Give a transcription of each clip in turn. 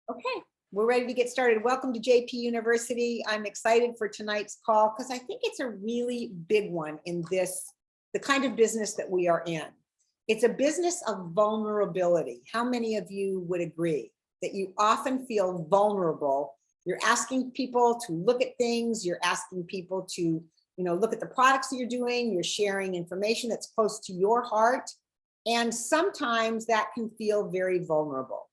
Okay, we're ready to get started. Welcome to JP University. I'm excited for tonight's call because I think it's a really big one in the kind of business that we are in. It's a business of vulnerability. How many of you would agree that you often feel vulnerable? You're asking people to look at things, you're asking people to, look at the products that you're doing, you're sharing information that's close to your heart. And sometimes that can feel very vulnerable,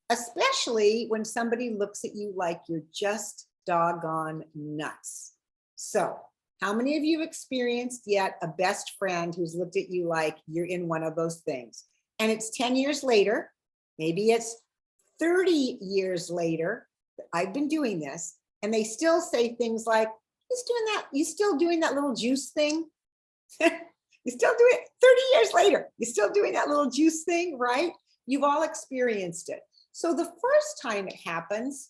especially when somebody looks at you like you're just doggone nuts. So how many of you have experienced yet a best friend who's looked at you like you're in one of those things? And it's 10 years later, maybe it's 30 years later, I've been doing this, and they still say things like, you still doing that little juice thing? You still do it 30 years later, you're still doing that little juice thing, right? You've all experienced it. So the first time it happens,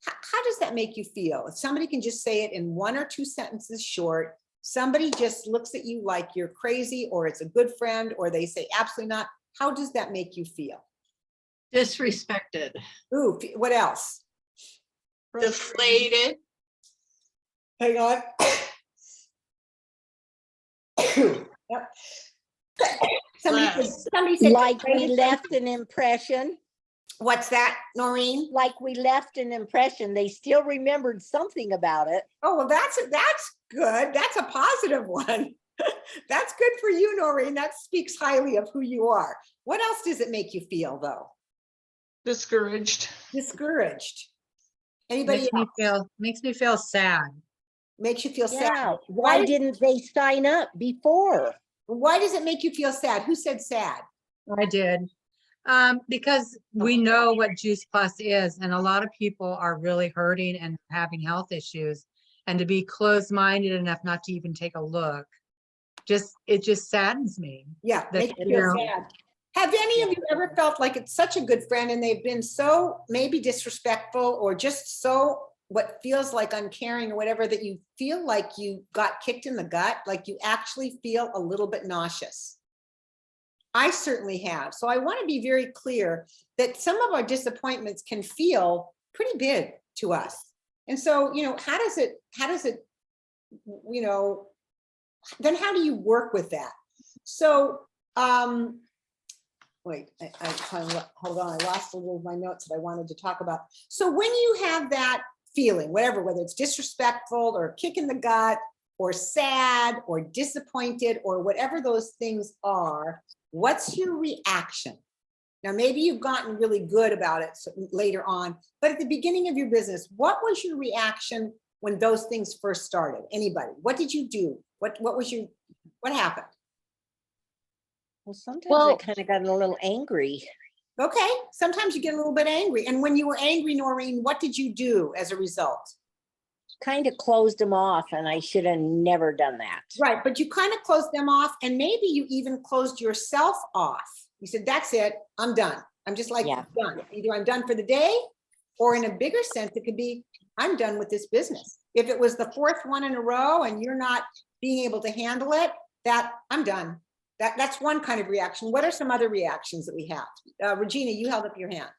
how does that make you feel? If somebody can just say it in 1 or 2 sentences short, somebody just looks at you like you're crazy, or it's a good friend, or they say absolutely not. How does that make you feel? Disrespected. Ooh, what else? Deflated. Hang on. Yep. Somebody said like we left an impression. What's that, Noreen? Like we left an impression. They still remembered something about it. Oh, well, that's good. That's a positive one. That's good for you, Noreen. That speaks highly of who you are. What else does it make you feel, though? Discouraged. Discouraged. Anybody Makes me feel sad. Makes you feel sad. Yeah. Why didn't they sign up before? Why does it make you feel sad? Who said sad? I did. Because we know what Juice Plus is, and a lot of people are really hurting and having health issues, and to be closed-minded enough not to even take a look, it just saddens me. Yeah, makes you feel sad. Have any of you ever felt like it's such a good friend and they've been so maybe disrespectful or just so what feels like uncaring or whatever, that you feel like you got kicked in the gut, like you actually feel a little bit nauseous? I certainly have. So I want to be very clear that some of our disappointments can feel pretty big to us. And so, how does it, then how do you work with that? So, wait, hold on. I lost a little of my notes that I wanted to talk about. So when you have that feeling, whether it's disrespectful or kick in the gut or sad or disappointed or whatever those things are, what's your reaction? Now, maybe you've gotten really good about it later on, but at the beginning of your business, what was your reaction when those things first started? Anybody? What did you do? What happened? Well, sometimes I kind of got a little angry. Okay, sometimes you get a little bit angry. And when you were angry, Noreen, what did you do as a result? Kind of closed them off, and I should have never done that. Right, but you kind of closed them off, and maybe you even closed yourself off. You said, that's it, I'm done. I'm just like, done. Either I'm done for the day, or in a bigger sense, it could be, I'm done with this business. If it was the 4th one in a row and you're not being able to handle it, that I'm done. That's one kind of reaction. What are some other reactions that we have? Regina, you held up your hand.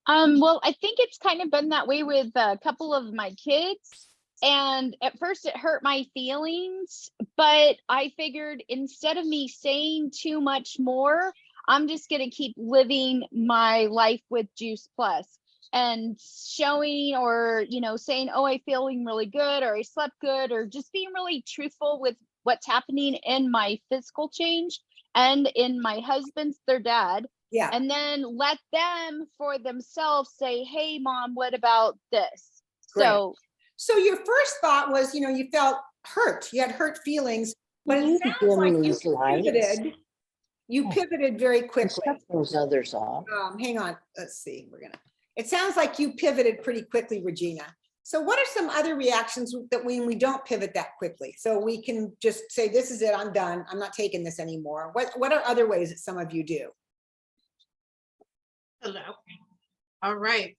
Well, I think it's kind of been that way with a couple of my kids. And at first it hurt my feelings, but I figured instead of me saying too much more, I'm just going to keep living my life with Juice Plus and showing or, saying, oh, I'm feeling really good, or I slept good, or just being really truthful with what's happening in my physical change and in my husband's, their dad. Yeah. And then let them for themselves say, hey, Mom, what about this? Great. So your first thought was, you felt hurt. You had hurt feelings, but it sounds like you pivoted very quickly. Shut those others off. Hang on. Let's see. It sounds like you pivoted pretty quickly, Regina. So what are some other reactions that when we don't pivot that quickly? So we can just say, this is it, I'm done. I'm not taking this anymore. What are other ways that some of you do? Hello. All right.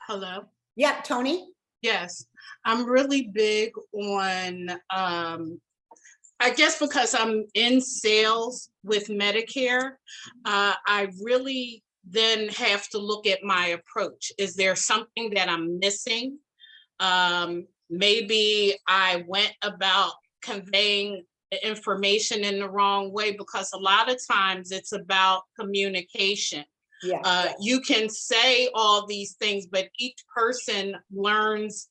Hello. Yeah, Tony? Yes. I'm really big on, I guess because I'm in sales with Medicare, I really then have to look at my approach. Is there something that I'm missing? Maybe I went about conveying the information in the wrong way, because a lot of times it's about communication. Yeah. You can say all these things, but each person learns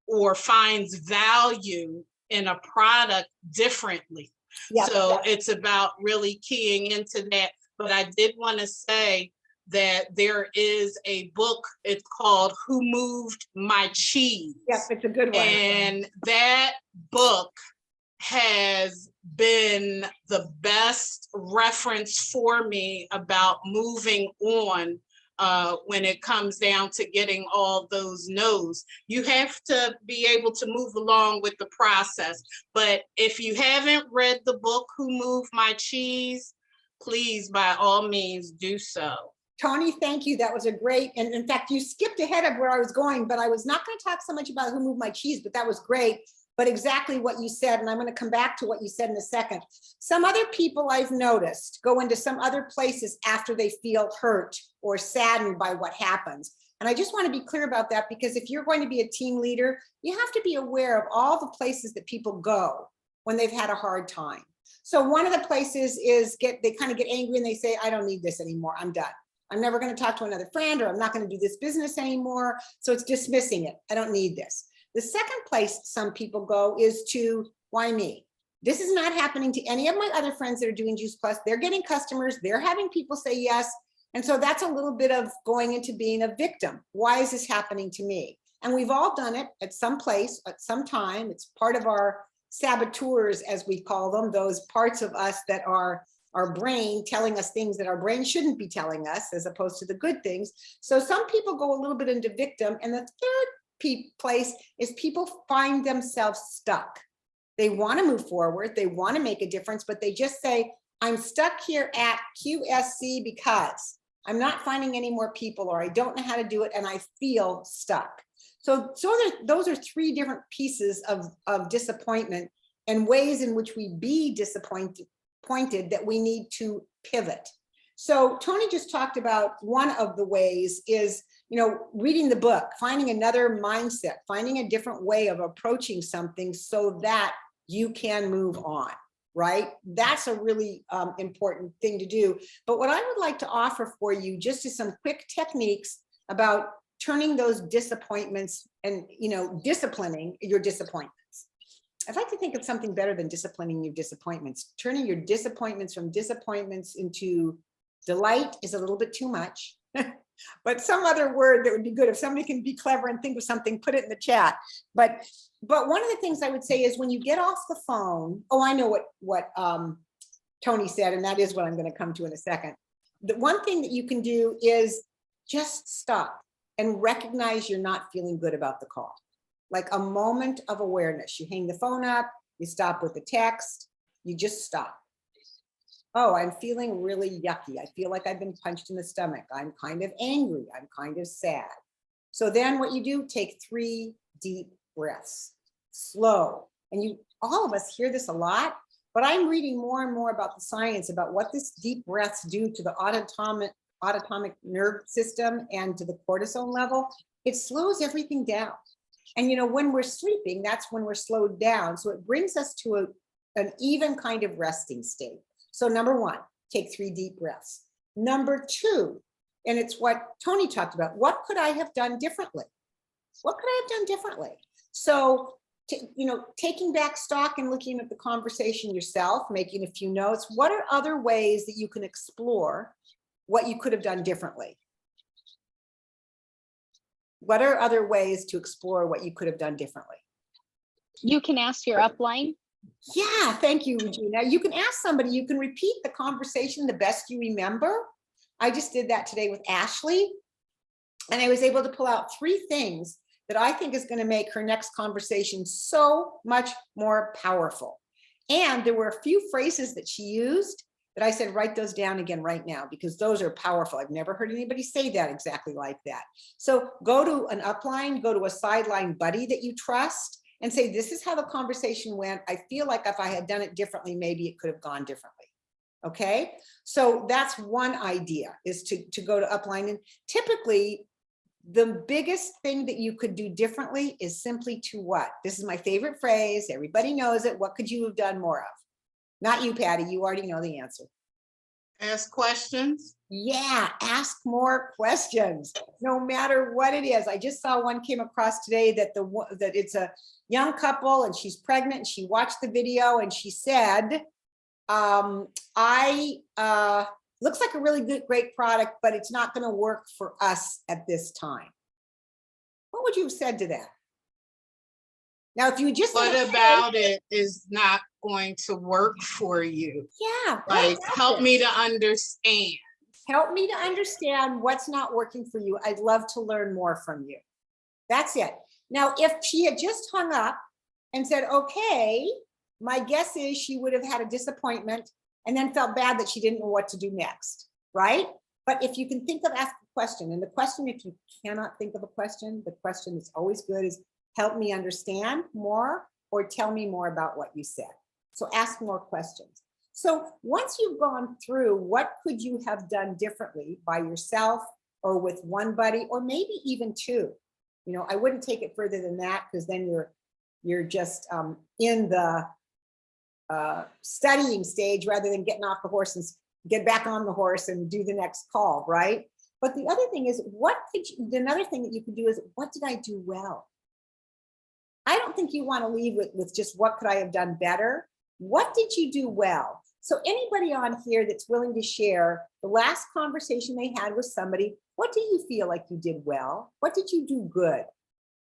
or finds value in a product differently. Yeah, So it's about really keying into that. But I did want to say that there is a book, it's called Who Moved My Cheese? Yes, it's a good one. And that book has been the best reference for me about moving on when it comes down to getting all those no's. You have to be able to move along with the process. But if you haven't read the book, Who Moved My Cheese, please, by all means, do so. Tony, thank you. That was a great, and in fact, you skipped ahead of where I was going, but I was not going to talk so much about Who Moved My Cheese, but that was great. But exactly what you said, and I'm going to come back to what you said in a second. Some other people I've noticed go into some other places after they feel hurt or saddened by what happens. And I just want to be clear about that, because if you're going to be a team leader, you have to be aware of all the places that people go when they've had a hard time. So one of the places is they kind of get angry and they say, I don't need this anymore. I'm done. I'm never going to talk to another friend, or I'm not going to do this business anymore. So it's dismissing it. I don't need this. The second place some people go is to, why me? This is not happening to any of my other friends that are doing Juice Plus. They're getting customers. They're having people say yes. And so that's a little bit of going into being a victim. Why is this happening to me? And we've all done it at some place, at some time. It's part of our saboteurs, as we call them, those parts of us that are our brain telling us things that our brain shouldn't be telling us, as opposed to the good things. So some people go a little bit into victim. And the third place is people find themselves stuck. They want to move forward. They want to make a difference, but they just say, I'm stuck here at QSC because I'm not finding any more people, or I don't know how to do it, and I feel stuck. So those are three different pieces of disappointment and ways in which we be disappointed that we need to pivot. So Tony just talked about one of the ways is, reading the book, finding another mindset, finding a different way of approaching something so that you can move on, right? That's a really important thing to do. But what I would like to offer for you just is some quick techniques about turning those disappointments and, disciplining your disappointments. I'd like to think of something better than disciplining your disappointments. Turning your disappointments from disappointments into delight is a little bit too much, but some other word that would be good. If somebody can be clever and think of something, put it in the chat. But one of the things I would say is when you get off the phone, I know what Tony said, and that is what I'm going to come to in a second. The one thing that you can do is just stop and recognize you're not feeling good about the call. Like a moment of awareness. You hang the phone up, you stop with the text, you just stop. Oh, I'm feeling really yucky. I feel like I've been punched in the stomach. I'm kind of angry. I'm kind of sad. So then what you do, take 3 deep breaths, slow. And all of us hear this a lot, but I'm reading more and more about the science about what this deep breaths do to the autonomic nerve system and to the cortisol level. It slows everything down. And when we're sleeping, that's when we're slowed down. So it brings us to an even kind of resting state. So number 1, take 3 deep breaths. Number 2, and it's what Tony talked about, what could I have done differently? What could I have done differently? So, taking back stock and looking at the conversation yourself, making a few notes, what are other ways that you can explore what you could have done differently? What are other ways to explore what you could have done differently? You can ask your upline. Yeah, thank you, Regina. You can ask somebody, you can repeat the conversation the best you remember. I just did that today with Ashley, and I was able to pull out 3 things that I think is going to make her next conversation so much more powerful. And there were a few phrases that she used that I said, write those down again right now, because those are powerful. I've never heard anybody say that exactly like that. So go to an upline, go to a sideline buddy that you trust and say, this is how the conversation went. I feel like if I had done it differently, maybe it could have gone differently. Okay, so that's one idea, is to go to upline. And typically, the biggest thing that you could do differently is simply to what? This is my favorite phrase. Everybody knows it. What could you have done more of? Not you, Patty. You already know the answer. Ask questions. Yeah, ask more questions, no matter what it is. I just saw one came across today that that it's a young couple and she's pregnant and she watched the video and she said, looks like a really great product, but it's not going to work for us at this time. What would you have said to that? Now, if you just said, What about it is not going to work for you? yeah, Like, help me to understand. help me to understand what's not working for you. I'd love to learn more from you. That's it. Now, if she had just hung up and said, okay, my guess is she would have had a disappointment and then felt bad that she didn't know what to do next, right? But if you can think of, ask a question, and the question, if you cannot think of a question, the question that's always good is, help me understand more, or tell me more about what you said. So ask more questions. So once you've gone through, what could you have done differently by yourself or with one buddy, or maybe even two? You know, I wouldn't take it further than that, because then you're just in the studying stage rather than getting off the horse and get back on the horse and do the next call, right? But the other thing is, another thing that you could do is, what did I do well? I don't think you want to leave with just what could I have done better? What did you do well? So anybody on here that's willing to share the last conversation they had with somebody, what do you feel like you did well? What did you do good?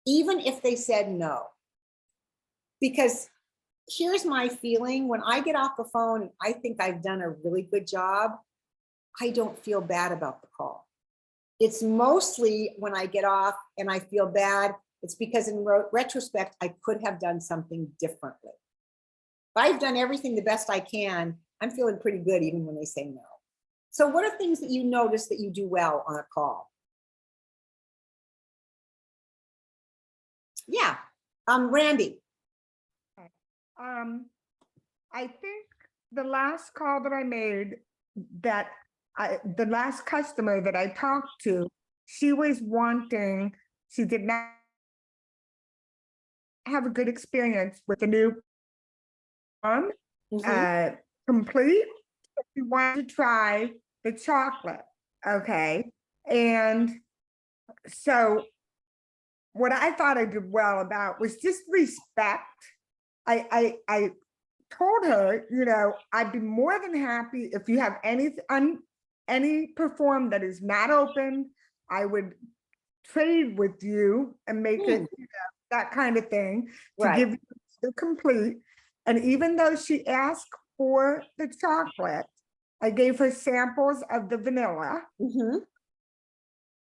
Even if they said no. Because here's my feeling, when I get off the phone and I think I've done a really good job, I don't feel bad about the call. It's mostly when I get off and I feel bad, it's because in retrospect, I could have done something differently. If I've done everything the best I can, I'm feeling pretty good even when they say no. So what are things that you notice that you do well on a call? Yeah, Randy. I think the last call that I made, the last customer that I talked to, she did not have a good experience with the new complete. She wanted to try the chocolate, okay? And so what I thought I did well about was just respect. I told her, you know, I'd be more than happy if you have any perform that is not open, I would trade with you and make it, you know, that kind of thing, to Right. give you the complete. And even though she asked for the chocolate, I gave her samples of the vanilla.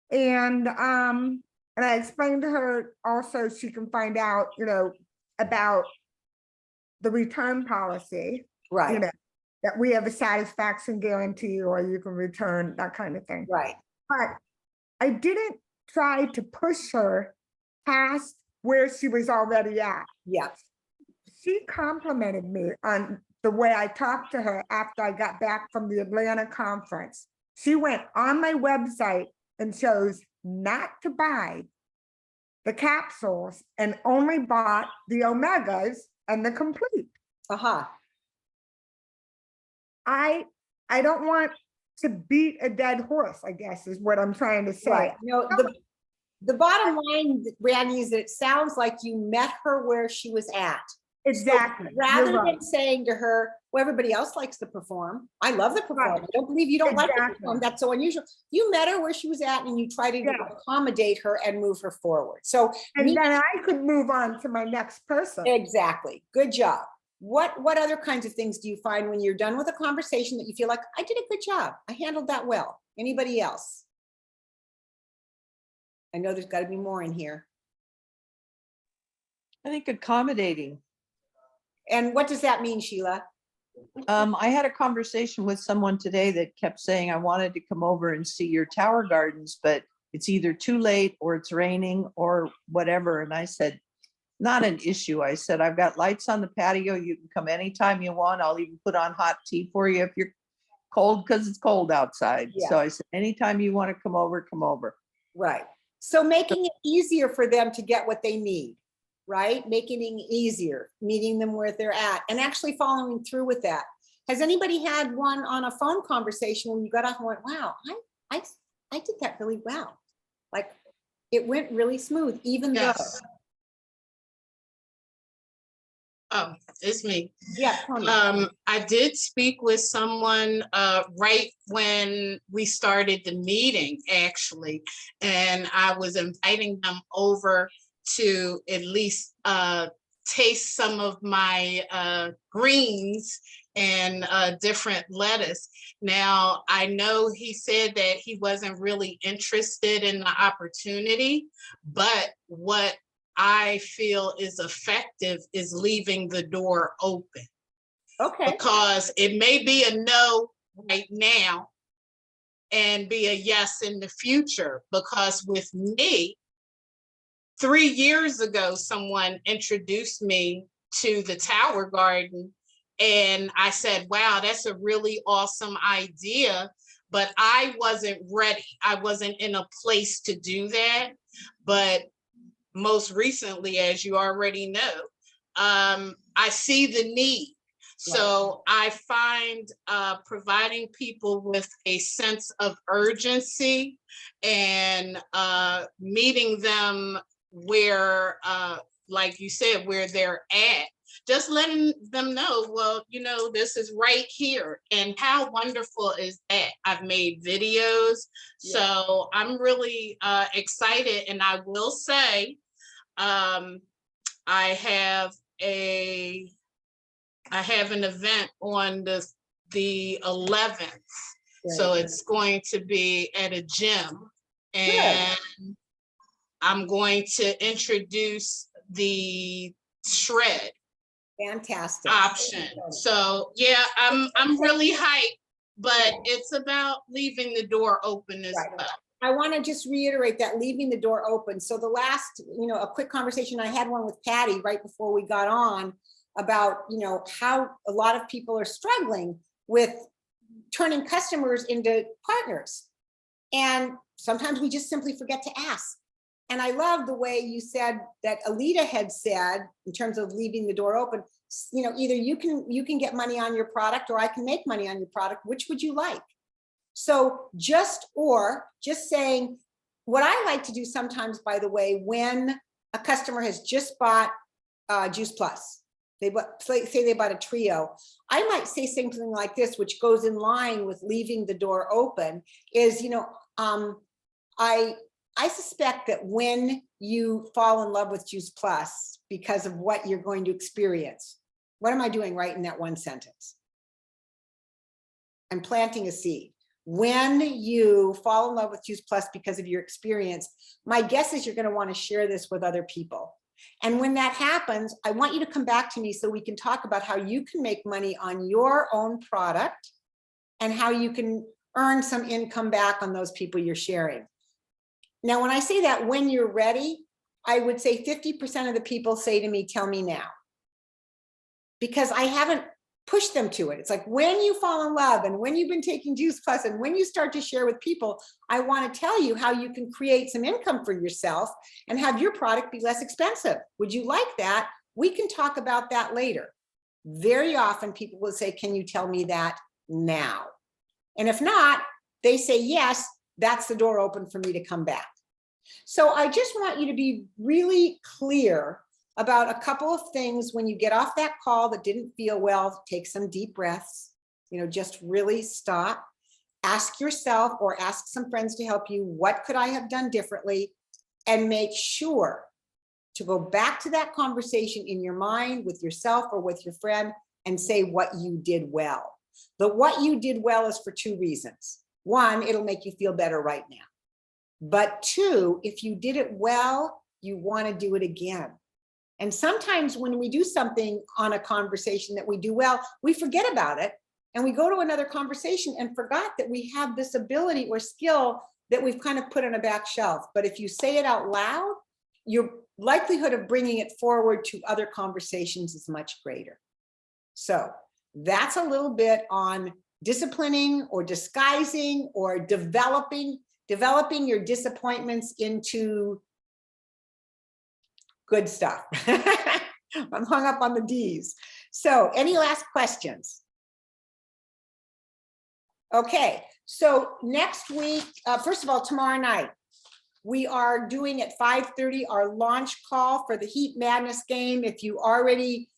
And I explained to her also, she can find out, you know, about the return policy, Right. you know, that we have a satisfaction guarantee, or you can return, that kind of thing. Right. But I didn't try to push her past where she was already at. Yeah. She complimented me on the way I talked to her after I got back from the Atlanta conference. She went on my website and chose not to buy the capsules and only bought the omegas and the complete. I don't want to beat a dead horse, I guess, is what I'm trying to say. Right. You know, the bottom line, Randy, is that it sounds like you met her where she was at. Exactly. So rather You're right. than saying to her, well, everybody else likes to perform. I love the perform. Right. I don't believe you don't like to Exactly. perform. That's so unusual. You met her where she was at and you try to Yeah. accommodate her and move her forward. So And then I could move on to my next person. exactly. Good job. What other kinds of things do you find when you're done with a conversation that you feel like, I did a good job, I handled that well? Anybody else? I know there's got to be more in here. I think accommodating. And what does that mean, Sheila? I had a conversation with someone today that kept saying, I wanted to come over and see your tower gardens, but it's either too late or it's raining or whatever. And I said, not an issue. I said, I've got lights on the patio. You can come anytime you want. I'll even put on hot tea for you if you're cold because it's cold outside. Yeah. So I said, anytime you want to come over, come over. Right. So making it easier for them to get what they need, right? Making it easier, meeting them where they're at and actually following through with that. Has anybody had one on a phone conversation when you got off and went, wow, I did that really well. Like it went really smooth, even though, Yes. Oh, it's me. yeah, Tony. I did speak with someone right when we started the meeting, actually, and I was inviting them over to at least taste some of my greens and different lettuce. Now, I know he said that he wasn't really interested in the opportunity, but what I feel is effective is leaving the door open, Okay, because it may be a no right now and be a yes in the future. Because with me, 3 years ago, someone introduced me to the Tower Garden and I said, wow, that's a really awesome idea, but I wasn't ready. I wasn't in a place to do that. But most recently, as you already know, I see the need. So I find providing people with a sense of urgency and meeting them where, like you said, where they're at, just letting them know, well, you know, this is right here. And how wonderful is that? I've made videos. So I'm really excited. And I will say, I have an event on the 11th. So it's going to be at a gym. And I'm going to introduce the shred fantastic. option. So yeah, I'm really hyped, but it's about leaving the door open as Right. well. I want to just reiterate that, leaving the door open. So the last, a quick conversation, I had one with Patty right before we got on about, how a lot of people are struggling with turning customers into partners. And sometimes we just simply forget to ask. And I love the way you said that Alita had said, in terms of leaving the door open, either you can get money on your product or I can make money on your product. Which would you like? So just saying, what I like to do sometimes, by the way, when a customer has just bought Juice Plus, say they bought a trio, I might say something like this, which goes in line with leaving the door open, is, I suspect that when you fall in love with Juice Plus because of what you're going to experience, what am I doing right in that one sentence? I'm planting a seed. When you fall in love with Juice Plus because of your experience, my guess is you're going to want to share this with other people. And when that happens, I want you to come back to me so we can talk about how you can make money on your own product and how you can earn some income back on those people you're sharing. Now, when I say that, when you're ready, I would say 50% of the people say to me, tell me now. Because I haven't pushed them to it. It's like when you fall in love and when you've been taking Juice Plus and when you start to share with people, I want to tell you how you can create some income for yourself and have your product be less expensive. Would you like that? We can talk about that later. Very often people will say, can you tell me that now? And if not, they say, yes, that's the door open for me to come back. So I just want you to be really clear about a couple of things when you get off that call that didn't feel well. Take some deep breaths, just really stop, ask yourself or ask some friends to help you, what could I have done differently? And make sure to go back to that conversation in your mind with yourself or with your friend and say what you did well. The what you did well is for two reasons. One, it'll make you feel better right now. But two, if you did it well, you want to do it again. And sometimes when we do something on a conversation that we do well, we forget about it and we go to another conversation and forgot that we have this ability or skill that we've kind of put on a back shelf. But if you say it out loud, your likelihood of bringing it forward to other conversations is much greater. So that's a little bit on disciplining or disguising or developing your disappointments into good stuff. I'm hung up on the D's. So any last questions? Okay, so next week, first of all, tomorrow night, we are doing at 5:30 our launch call for the Heat Madness game. If you already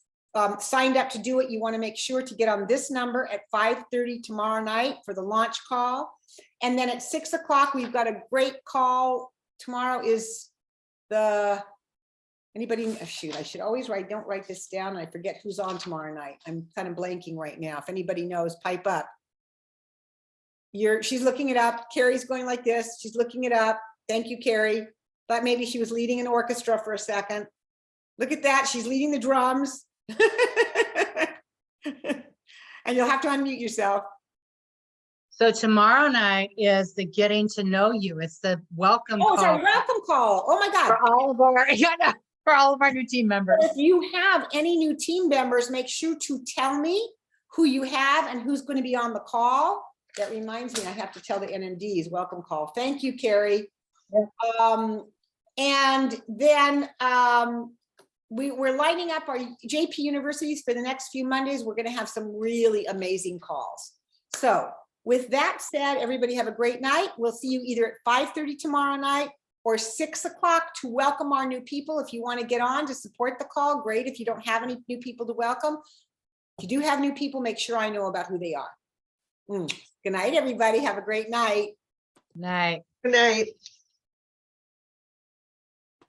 signed up to do it, you want to make sure to get on this number at 5:30 tomorrow night for the launch call. And then at 6 o'clock, we've got a great call. Tomorrow is anybody, shoot, I should always don't write this down. I forget who's on tomorrow night. I'm kind of blanking right now. If anybody knows, pipe up. She's looking it up. Carrie's going like this. She's looking it up. Thank you, Carrie. But maybe she was leading an orchestra for a second. Look at that. She's leading the drums. And you'll have to unmute yourself. So tomorrow night is the getting to know you. It's the welcome Oh, it's our call welcome call. Oh my God. for all of our, for all of our new team members. If you have any new team members, make sure to tell me who you have and who's going to be on the call. That reminds me, I have to tell the NMDs welcome call. Thank you, Carrie. And then we're lining up our JP universities for the next few Mondays. We're going to have some really amazing calls. So with that said, everybody have a great night. We'll see you either at 5:30 tomorrow night or 6 o'clock to welcome our new people. If you want to get on to support the call, great. If you don't have any new people to welcome, if you do have new people, make sure I know about who they are. Good night, everybody. Have a great night. Night. Good night.